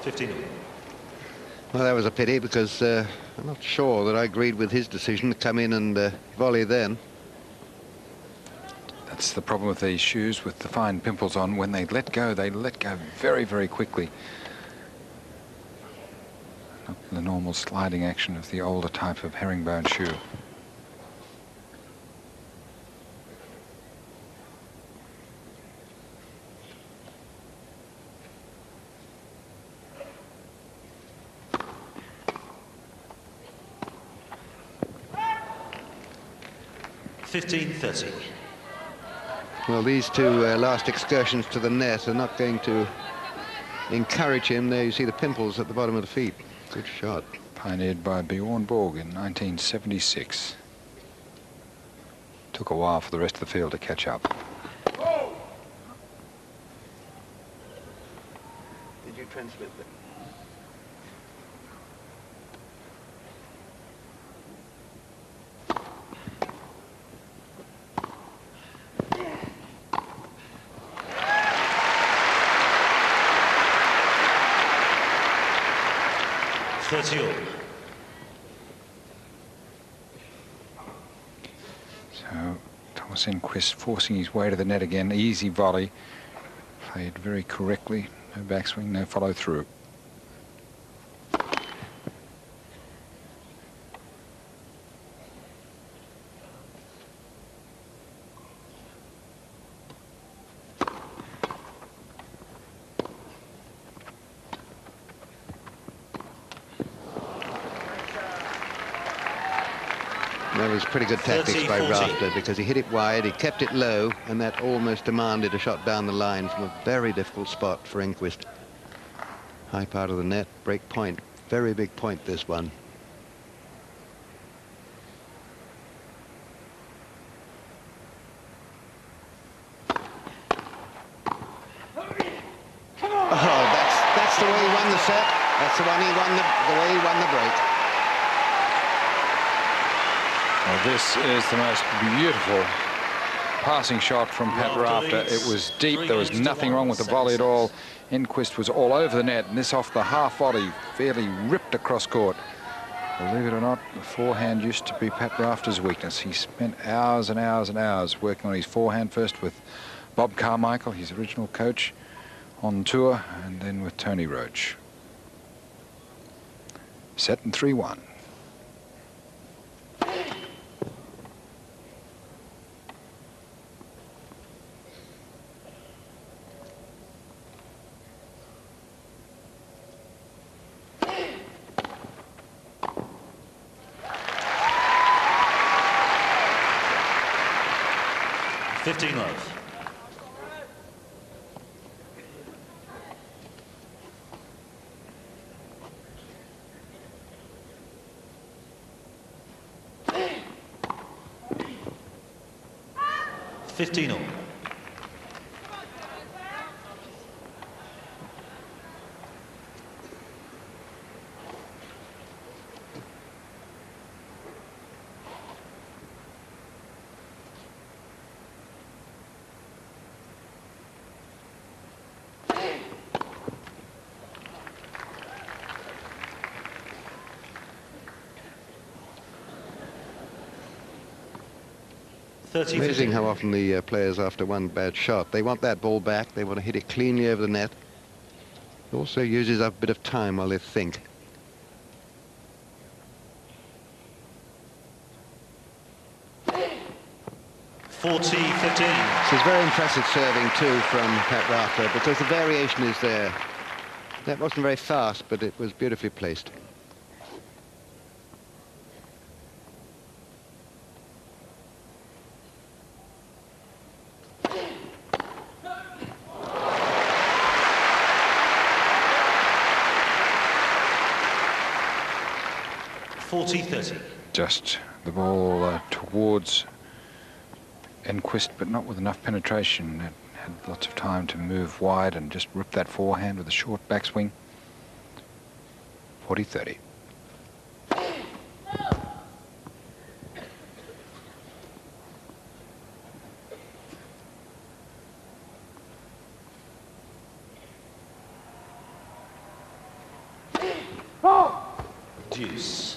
15 all. Well, that was a pity because I'm not sure that I agreed with his decision to come in and volley then. That's the problem with these shoes with the fine pimples on. When they let go very, very quickly. Not the normal sliding action of the older type of herringbone shoe. Well, these two last excursions to the net are not going to encourage him. There you see the pimples at the bottom of the feet. Good shot. Pioneered by Bjorn Borg in 1976. Took a while for the rest of the field to catch up. Did you transmit that? So Thomas Enqvist forcing his way to the net again. Easy volley. Played very correctly. No backswing, no follow through. That was pretty good tactics by Rafter because he hit it wide, he kept it low, and that almost demanded a shot down the line from a very difficult spot for Enqvist. High part of the net, break point. Very big point, this one. Oh, that's the way he won the set. That's the way he won the break. Well, this is the most beautiful passing shot from Pat Rafter. It was deep. There was nothing wrong with the volley at all. Enqvist was all over the net, and this off the half volley fairly ripped across court. Believe it or not, the forehand used to be Pat Rafter's weakness. He spent hours and hours and hours working on his forehand, first with Bob Carmichael, his original coach, on tour, and then with Tony Roach. Set in 3-1. Love. $15 all. Amazing how often the players, after one bad shot, they want that ball back. They want to hit it cleanly over the net. It also uses up a bit of time while they think. $40-15. This is very impressive serving too from Pat Rafter because the variation is there. That wasn't very fast, but it was beautifully placed. $40-30. Just the ball towards Enqvist, but not with enough penetration. It had lots of time to move wide and just rip that forehand with a short backswing. 40-30. Deuce.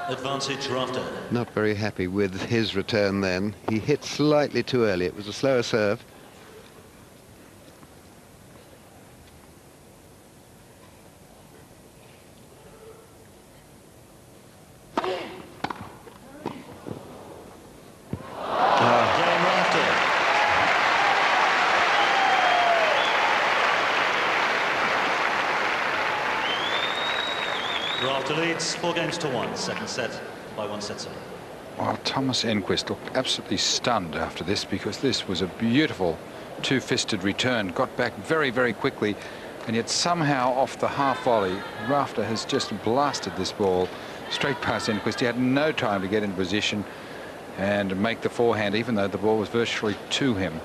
Advantage rafter. Not very happy with his return then. He hit slightly too early. It was a slower serve. Rafter leads 4-1, second set by 1 set. Well, Thomas Enqvist looked absolutely stunned after this, because this was a beautiful two-fisted return. Got back very, very quickly, and yet somehow off the half volley, Rafter has just blasted this ball straight past Enqvist. He had no time to get in position and make the forehand, even though the ball was virtually to him.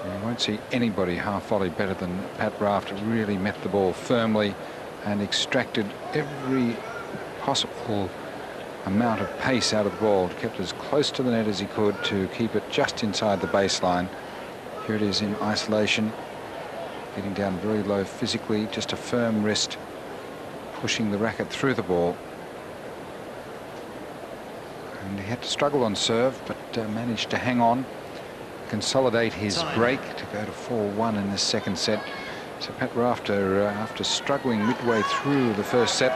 You won't see anybody half volley better than Pat Rafter. Really met the ball firmly and extracted every possible amount of pace out of the ball. Kept as close to the net as he could to keep it just inside the baseline. Here it is in isolation, getting down very low physically, just a firm wrist, pushing the racket through the ball. And he had to struggle on serve, but managed to hang on, consolidate his break to go to 4-1 in this second set. So Pat Rafter, after struggling midway through the first set,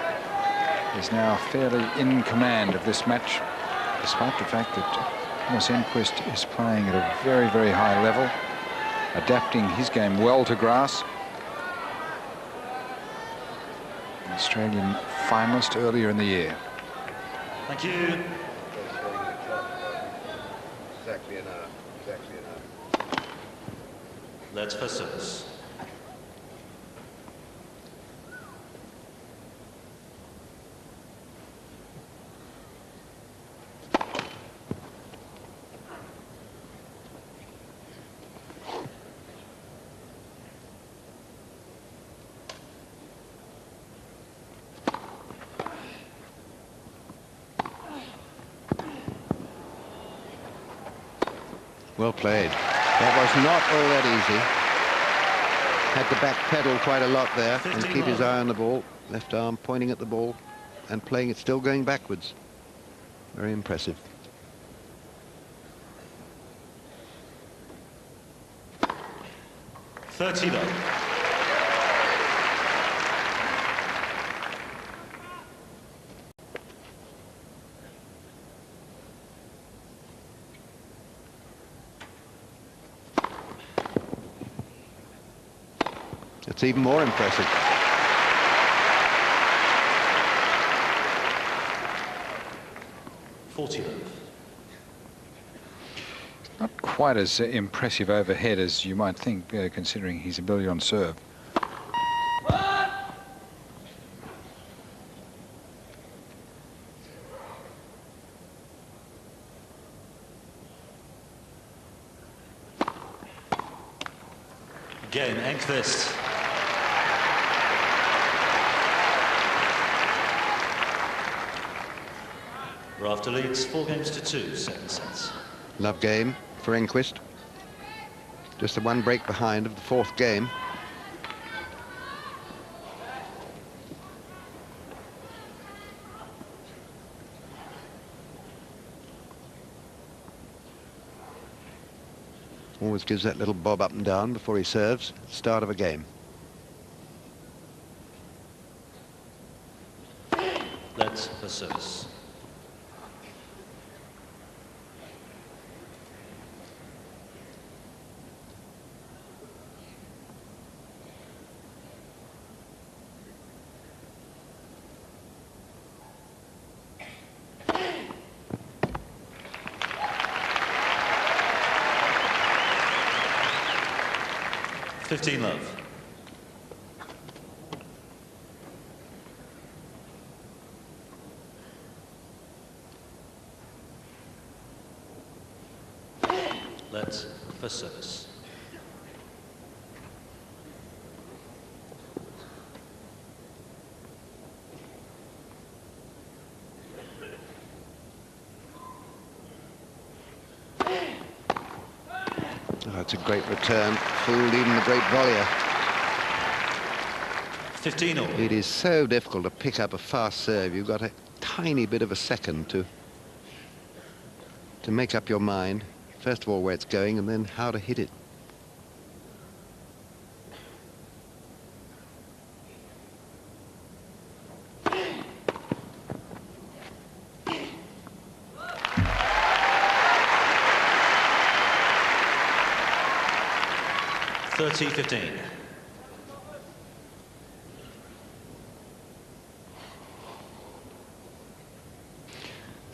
is now fairly in command of this match, despite the fact that Thomas Enqvist is playing at a very, very high level, adapting his game well to grass. An Australian finalist earlier in the year. Thank you. Exactly an hour. Exactly an hour. Let's for service. Well played. That was not all that easy. Had to back pedal quite a lot there and keep his eye on the ball. Left arm pointing at the ball and playing it still going backwards. Very impressive. $30. It's even more impressive. $40. Not quite as impressive overhead as you might think, considering his ability on serve. Again, enqvist. Rafter leads 4-2, second sets. Love game for Enqvist. Just the one break behind of the fourth game. Always gives that little bob up and down before he serves. Start of a game. Let's for service. 15 love. Let for service. Oh, it's a great return. Fooled even the great volleyer. 15 all. It is so difficult to pick up a fast serve. You've got a tiny bit of a second to make up your mind. First of all, where it's going, and then how to hit it. $30-15.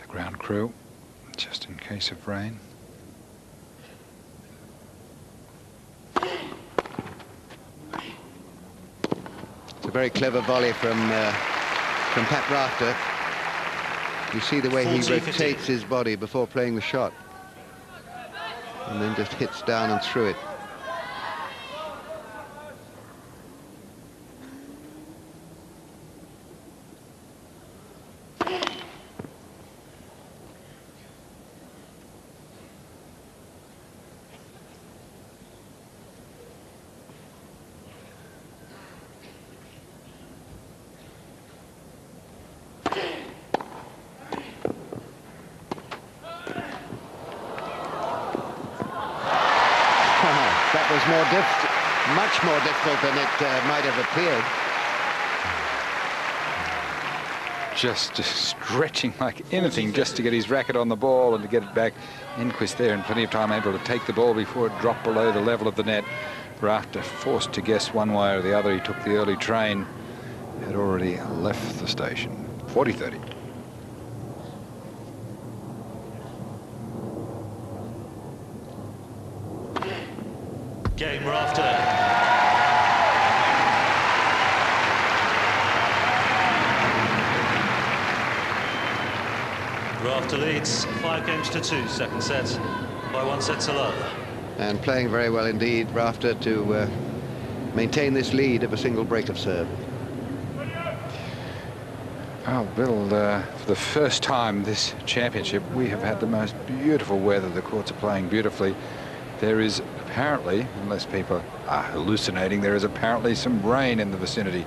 The ground crew, just in case of rain. It's a very clever volley from Pat Rafter. You see the way he 40-15. rotates his body before playing the shot, and then just hits down and through it. That was much more difficult than it might have appeared. Just stretching like anything just to get his racket on the ball and to get it back. Enqvist there in plenty of time, able to take the ball before it dropped below the level of the net. Rafter forced to guess one way or the other. He took the early train, had already left the station. 40-30. Game Rafter. Rafter leads 5-2, second set, by 1 set to love. And playing very well indeed, Rafter, to maintain this lead of a single break of serve. Oh, Bill, for the first time this championship, we have had the most beautiful weather. The courts are playing beautifully. There is apparently, unless people are hallucinating, there is apparently some rain in the vicinity.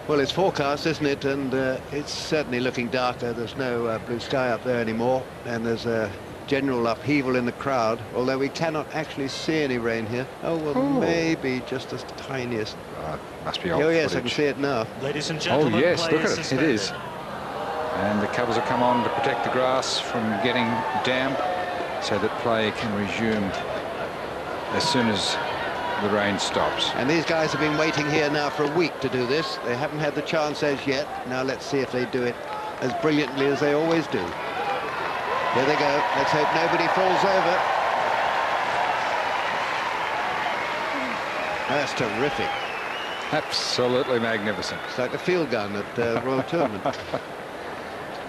Well, it's forecast, isn't it? And it's certainly looking darker. There's no blue sky up there anymore, and there's a general upheaval in the crowd, although we cannot actually see any rain here. Oh, well, maybe just as tiniest. Must be old Oh, yes, footage. I can see it now. Ladies and Oh, gentlemen, yes, look at it. suspended. It is. And the covers have come on to protect the grass from getting damp so that play can resume as soon as the rain stops. And these guys have been waiting here now for a week to do this. They haven't had the chance as yet. Now let's see if they do it as brilliantly as they always do. Here they go. Let's hope nobody falls over. That's terrific. Absolutely magnificent. It's like the field gun at the Royal Tournament.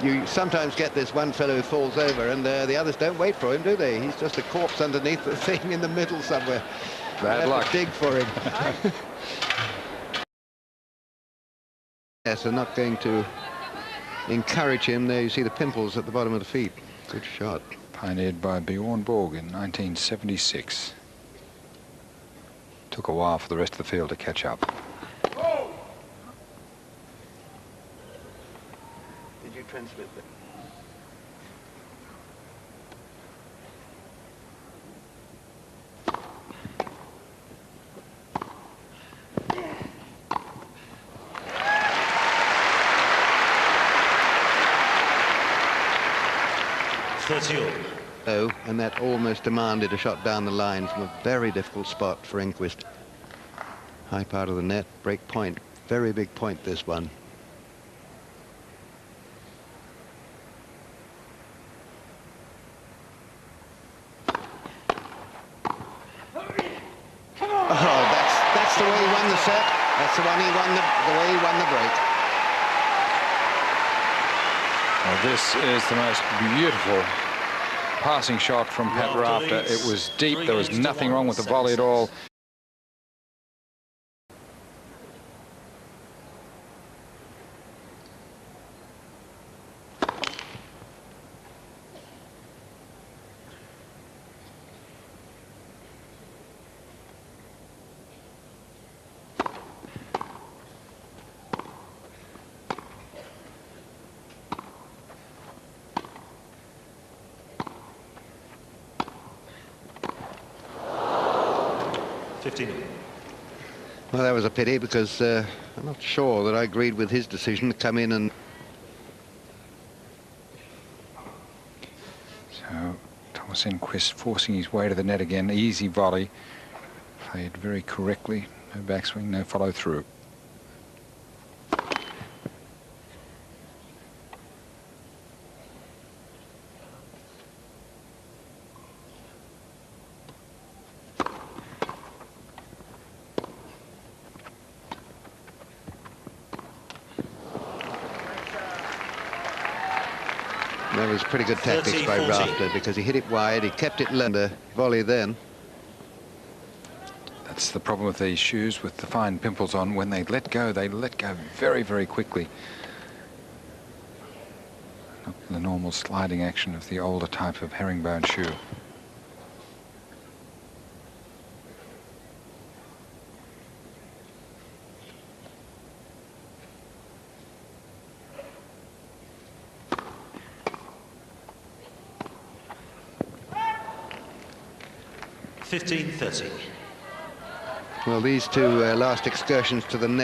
You sometimes get this one fellow who falls over, and the others don't wait for him, do they? He's just a corpse underneath the thing in the middle somewhere. Bad luck. Dig for him. Yes, they're not going to encourage him. There you see the pimples at the bottom of the feet. Good shot. Pioneered by Bjorn Borg in 1976. Took a while for the rest of the field to catch up. Did you transmit that? Oh, and that almost demanded a shot down the line from a very difficult spot for Enqvist. High part of the net, break point. Very big point, this one. the way he won the set. That's the one he won, the way he won the break. Well, this is the most beautiful passing shot from Pat Rafter. It was deep. There was nothing wrong with the volley at all. Well, that was a pity because I'm not sure that I agreed with his decision to come in and... So Thomas Enqvist forcing his way to the net again. Easy volley. Played very correctly. No backswing, no follow through. That was pretty good tactics by Rafter because he hit it wide, he kept it low, the volley then. That's the problem with these shoes with the fine pimples on. When they let go very, very quickly. Not the normal sliding action of the older type of herringbone shoe. .15.30. Well, these two last excursions to the net